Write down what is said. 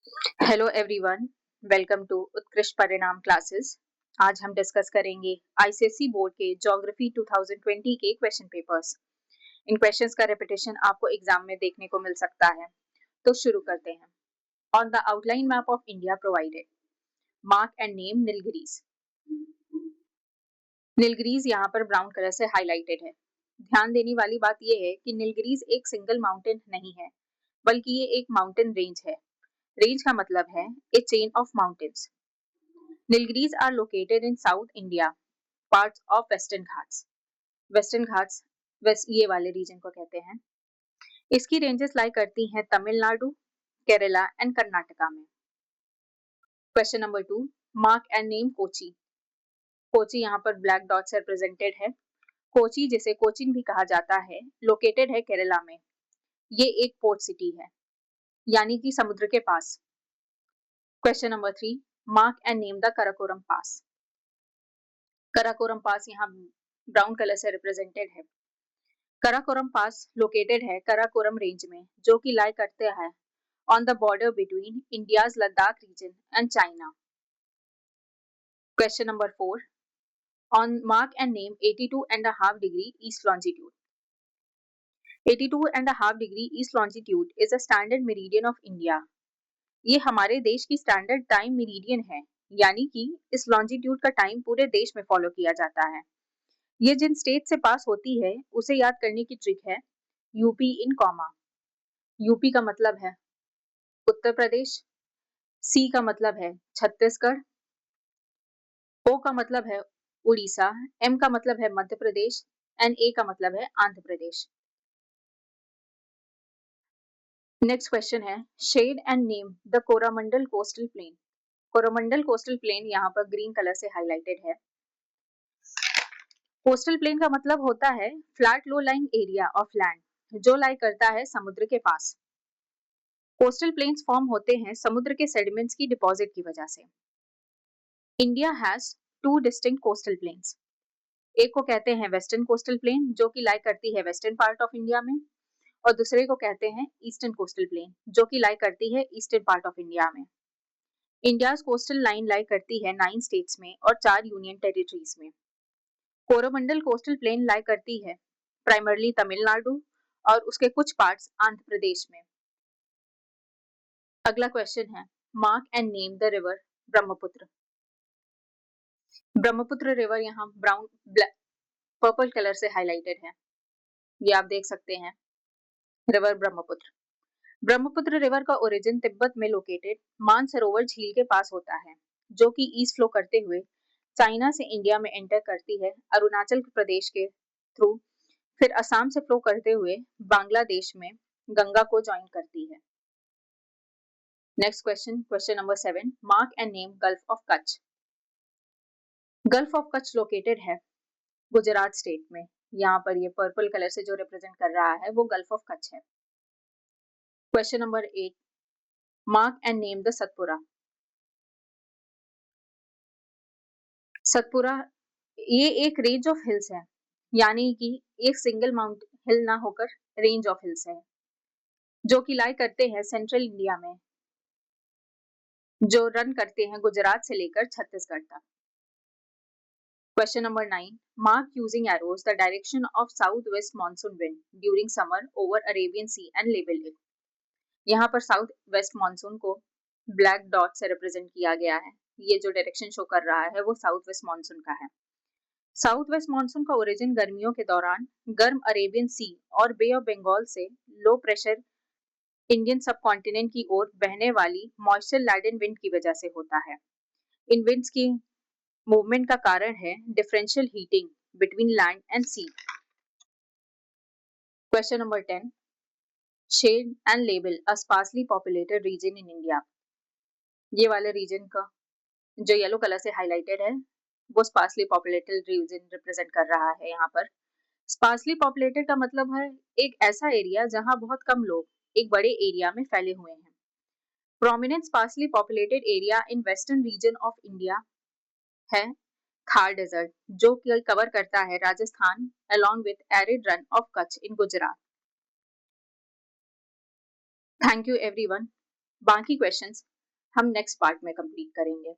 Hello everyone, welcome to उत्कृष्ट परिणाम classes. आज हम डिस्कस करेंगे आईसीएसई बोर्ड के ज्योग्राफी 2020 के क्वेश्चन पेपर्स। इन क्वेश्चंस का रिपीटेशन आपको एग्जाम में देखने को मिल सकता है, तो शुरू करते हैं। On the outline map of India provided, mark and name Nilgiris. Nilgiris यहाँ पर ब्राउन कलर से हाईलाइटेड है। ध्यान देने वाली बात यह है कि नीलगिरीज एक सिंगल माउंटेन नहीं है, बल्कि ये एक माउंटेन रेंज है। रेंज का मतलब है a chain of mountains. Nilgiris are located in South India, parts of Western Ghats. Western Ghats west ये वाले रीजन को कहते हैं। इसकी रेंजेस लाई करती हैं तमिलनाडु, केरला एंड कर्नाटका में। Question number 2, mark and name Kochi. Kochi यहाँ पर ब्लैक डॉट से रिप्रेजेंटेड है। कोची, जिसे कोचिन भी कहा जाता है, लोकेटेड है केरला में। ये एक पोर्ट सिटी है, यानी कि समुद्र के पास। Question number 3, mark and name the Karakoram pass. Karakoram pass यहाँ ब्राउन कलर से रिप्रेजेंटेड है। कराकोरम पास लोकेटेड है कराकोरम रेंज में, जो कि लाई करते हैं on the border between India's Ladakh region and China. Question number 4, on mark and name 82.5 degree east longitude. 82.5 degree east longitude is a standard meridian of India. ये हमारे देश की स्टैंडर्ड टाइम मेरिडियन है, यानी कि इस लॉन्जिट्यूड का टाइम पूरे देश में फॉलो किया जाता है। ये जिन स्टेट से पास होती है उसे याद करने की ट्रिक है यूपी इन कॉमा। यूपी का मतलब है उत्तर प्रदेश, सी का मतलब है छत्तीसगढ़, ओ का मतलब है उड़ीसा, एम का मतलब है मध्य प्रदेश एंड ए का मतलब है आंध्र प्रदेश। नेक्स्ट क्वेश्चन है shade and name the Coromandel coastal plain. Coromandel coastal plain यहाँ पर ग्रीन कलर से हाईलाइटेड है। कोस्टल प्लेन का मतलब होता है flat low lying area of land जो लाई करता है समुद्र के पास। कोस्टल प्लेन्स फॉर्म होते हैं समुद्र के सेडिमेंट्स की डिपॉजिट की वजह से। India has two distinct coastal planes. एक को कहते हैं वेस्टर्न कोस्टल प्लेन, जो कि लाई करती है वेस्टर्न पार्ट ऑफ इंडिया में, और दूसरे को कहते हैं ईस्टर्न कोस्टल प्लेन, जो कि लाई करती है ईस्टर्न पार्ट ऑफ इंडिया में। इंडियाज कोस्टल लाइन लाई करती है 9 स्टेट्स में और 4 यूनियन टेरिटरीज में। कोरोमंडल कोस्टल प्लेन लाई करती है प्राइमरली तमिलनाडु और उसके कुछ पार्ट्स आंध्र प्रदेश में। अगला क्वेश्चन है mark and name the river Brahmaputra. Brahmaputra river यहाँ ब्राउन पर्पल कलर से हाईलाइटेड है। ये आप देख सकते हैं रिवर ब्रह्मपुत्र। ब्रह्मपुत्र रिवर का ओरिजिन तिब्बत में लोकेटेड मानसरोवर झील के पास होता है, जो कि ईस्ट फ्लो करते हुए चाइना से इंडिया में एंटर करती है अरुणाचल प्रदेश के थ्रू, फिर असम से फ्लो करते हुए बांग्लादेश में गंगा को ज्वाइन करती है। Next question, question number 7, mark and name gulf of Kutch. Gulf of Kutch located है गुजरात स्टेट में। यहाँ पर ये पर्पल कलर से जो रिप्रेजेंट कर रहा है वो गल्फ ऑफ कच्छ है। Question number 8, mark and name the Satpura. Satpura ये एक रेंज ऑफ हिल्स है, यानी कि एक सिंगल माउंटेन हिल ना होकर रेंज ऑफ हिल्स है, जो कि लाई करते हैं सेंट्रल इंडिया में, जो रन करते हैं गुजरात से लेकर छत्तीसगढ़ तक। Question number 9, mark using arrows the direction of south west monsoon wind during summer over Arabian sea and label it. यहाँ पर साउथ वेस्ट मानसून को ब्लैक डॉट से रिप्रेजेंट किया गया है। ये जो डायरेक्शन शो कर रहा है वो साउथ वेस्ट मानसून का है। साउथ वेस्ट मानसून का ओरिजिन गर्मियों के दौरान गर्म अरेबियन सी और बे ऑफ बंगाल से लो प्रेशर इंडियन सब कॉन्टिनेंट की ओर बहने वाली मॉइस्चर लैडन विंड की वजह से होता है। इन विंड्स की मूवमेंट का कारण है differential heating between land and sea. Question number 10, shade and label a sparsely populated region in India. ये वाले रीजन का जो येलो कलर से हाईलाइटेड है वो स्पार्सली पॉपुलेटेड रीजन रिप्रेजेंट कर रहा है। यहाँ पर स्पार्सली पॉपुलेटेड का मतलब है एक ऐसा एरिया जहाँ बहुत कम लोग एक बड़े एरिया में फैले हुए हैं। Prominent sparsely populated area in western region of India है थार डेजर्ट, जो कि कवर करता है Rajasthan along with arid run of Kutch in Gujarat. Thank you everyone. बाकी क्वेश्चंस हम नेक्स्ट पार्ट में कंप्लीट करेंगे।